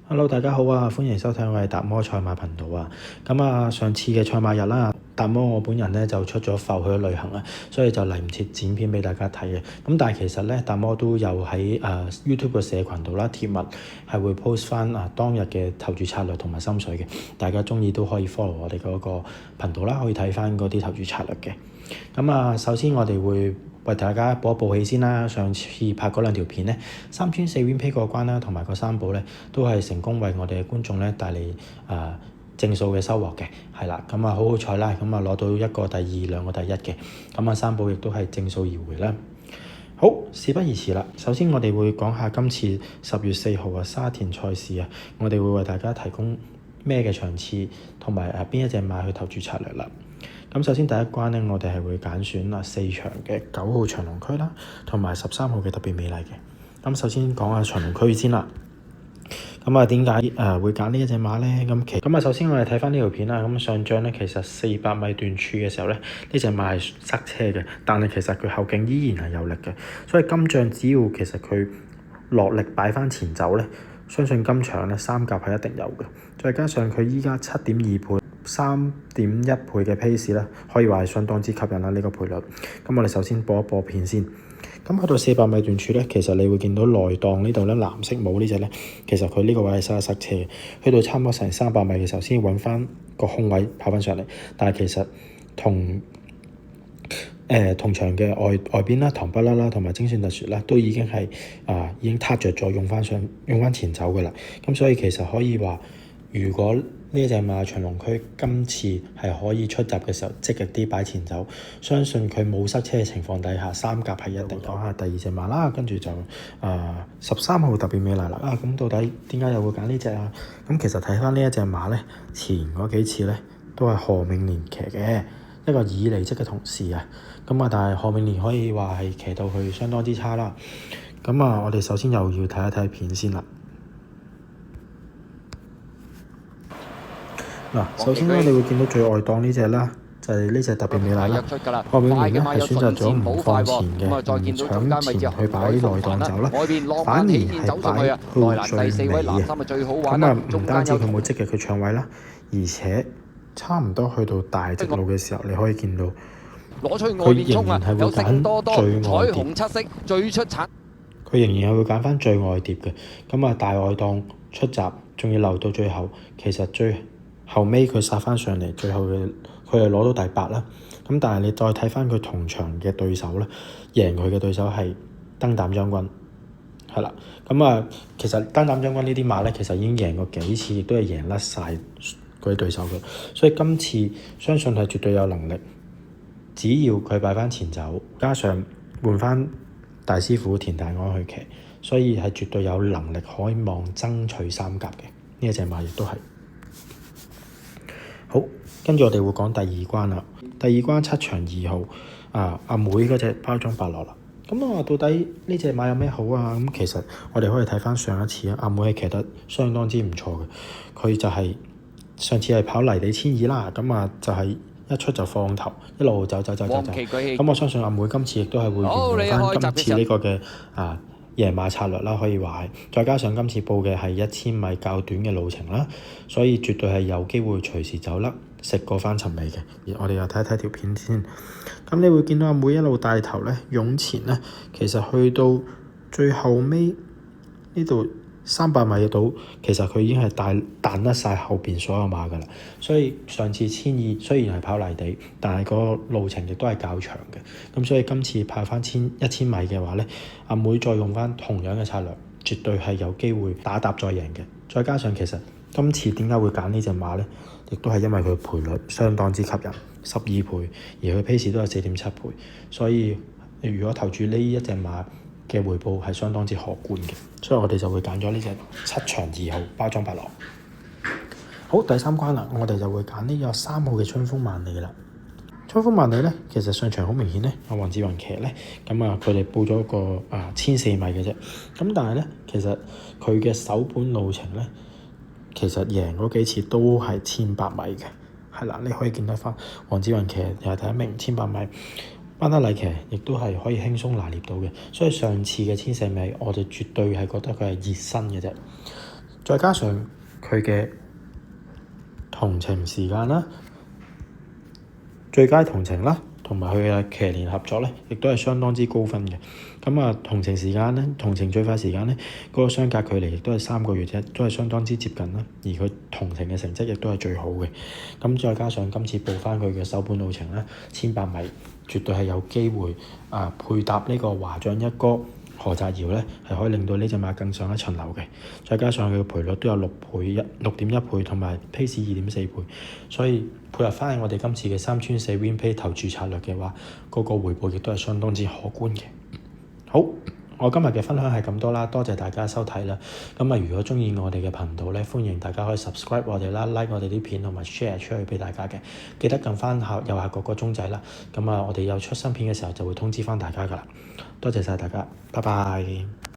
Hello，大家好啊！歡迎收睇我係達摩賽馬頻道啊！上次嘅賽馬日啦，達摩我本人咧就出咗埠去咗旅行啊，所以就嚟唔切剪片俾大家睇嘅。但係其實咧，達摩都有喺YouTube 嘅社群度啦貼文，係會 post 翻當日嘅投注策略同埋心水嘅。大家鍾意都可以 follow 我哋嗰個頻道啦，可以睇翻嗰啲投注策略嘅。首先我哋會為大家報一報喜先啦。上次拍嗰兩條片咧，3圈4 win 披過關啦，同埋個三寶咧都係成功為我哋嘅觀眾咧帶嚟正數嘅收穫嘅，係啦。好好彩啦，攞到一個第二，兩個第一嘅。三寶亦都係正數而回啦。好，事不宜遲啦。首先我哋會講下今次10月4號沙田賽事啊，我哋會為大家提供咩嘅場次同埋邊一隻馬去投注策略啦。首先第一關咧，我哋係會揀選4場嘅9號長隆區啦，同埋13號嘅特別美麗嘅。首先講下長隆區先啦。點解會揀呢一隻馬咧？首先我哋睇翻呢條片啦。上仗咧，其實400米段處嘅時候咧，呢隻馬係塞車嘅，但係其實佢後勁依然係有力嘅。所以今仗只要其實佢落力擺翻前走咧，相信今場咧三甲係一定有嘅。再加上佢依家7.2倍。3.1倍嘅 pace 咧，可以話係相當之吸引啦。呢個賠率，我哋首先播一播片先。去到400米段處咧，其實你會見到內檔呢度咧，藍色帽呢隻咧，其實佢呢個位係塞車嘅。去到差唔多成300米嘅時候，先揾翻個空位跑翻上嚟。但係其實同場嘅外邊啦，唐不甩啦，同埋精選特殊啦，都已經係已經撻着咗，用翻前走嘅啦。所以其實可以話，如果呢一隻馬長隆區今次係可以出閘嘅時候積極啲擺前走，相信佢冇塞車嘅情況底下，三甲係一定。講下第二隻馬啦，跟住就13號特別美麗啦。到底點解又會揀呢隻啊？其實睇翻呢一隻馬咧，前嗰幾次咧都係何永年騎嘅一個已離職嘅同事啊。但係何永年可以話係騎到佢相當之差啦。我哋首先又要睇一睇片先啦。首先咧，你會見到最外檔呢隻啦，就係呢隻特別美麗啦。何永年咧係選擇咗唔放前嘅，唔搶前去擺內檔走啦，反而係擺去最尾嘅。唔單止佢冇積極去搶位啦，而且差唔多去到大直路嘅時候，你可以見到佢仍然係會揀最外碟。佢仍然係會揀翻最外碟嘅。大外檔出閘，仲要留到最後，其實最後尾佢殺翻上嚟，最後佢係攞到第8啦。但係你再睇翻佢同場嘅對手咧，贏佢嘅對手係燈膽將軍，係啦。其實燈膽將軍呢啲馬咧，其實已經贏過幾次，亦都係贏甩晒嗰啲對手嘅。所以今次相信係絕對有能力，只要佢擺翻前走，加上換翻大師傅田大安去騎，所以係絕對有能力可以望爭取三甲嘅呢一隻馬，亦都係。好，跟住我哋會講第二關啦。第二關7場2號阿妹嗰隻包裝伯樂啦。到底呢隻馬有咩好啊？其實我哋可以睇翻上一次阿妹係騎得相當之唔錯嘅。佢就係上次係跑泥地1000二啦，就係一出就放頭，一路走。我相信阿妹今次亦都係會沿用翻今次呢個嘅贏馬策略啦，可以話係，再加上今次報嘅係1000米較短嘅路程啦，所以絕對係有機會隨時走甩，食過翻尋味嘅。而我哋又睇一睇條片先。你會見到阿妹一路帶頭咧，湧前咧，其實去到最後尾呢度300米度，其實佢已經係彈甩晒後邊所有馬噶啦。所以上次1000二雖然係跑泥地，但係個路程亦都係較長嘅。所以今次跑翻1000米嘅話咧，阿妹再用翻同樣嘅策略，絕對係有機會打搭再贏嘅。再加上其實今次點解會揀呢隻馬咧，亦都係因為佢賠率相當之吸引，12倍，而佢 pace 都有4.7倍，所以如果投注呢一隻馬嘅回報係相當之可觀嘅，所以我哋就會揀咗呢隻7場2號包裝伯樂。好，第三關啦，我哋就會揀呢個3號嘅春風萬里啦。春風萬里咧，其實上場好明顯咧，阿黃子雲騎咧，佢哋報咗個1400米嘅啫。但係咧，其實佢嘅首本路程咧，其實贏嗰幾次都係1800米嘅，係啦，你可以見得翻黃子雲騎又係第一名1800米。班德禮騎亦都係可以輕鬆拿捏到嘅，所以上次嘅1400米我就絕對係覺得佢係熱身嘅啫。再加上佢嘅同程時間啦、最佳同程啦，同埋佢嘅騎連合作咧，亦都係相當之高分嘅。咁啊，同程時間咧，同程最快時間咧，嗰個相隔距離亦都係3個月啫，都係相當之接近啦。而佢同程嘅成績亦都係最好嘅。咁再加上今次報翻佢嘅首本路程咧，1800米，絕對係有機會配搭呢個華將一哥何澤堯咧，係可以令到呢隻馬更上一層樓嘅。再加上佢嘅賠率都有6.1倍，同埋 pace 2.4倍，所以配合翻我哋今次嘅3穿4 win pay 投注策略嘅話，嗰個回報亦都係相當之可觀嘅。好，我今日嘅分享係咁多啦，多謝大家收睇啦。咁如果鍾意我哋嘅頻道咧，歡迎大家可以 subscribe 我哋啦，like 我哋啲片同埋 share 出去俾大家嘅。記得撳翻右下角個鐘仔啦。我哋有出新片嘅時候就會通知翻大家噶啦。多謝晒大家，拜拜。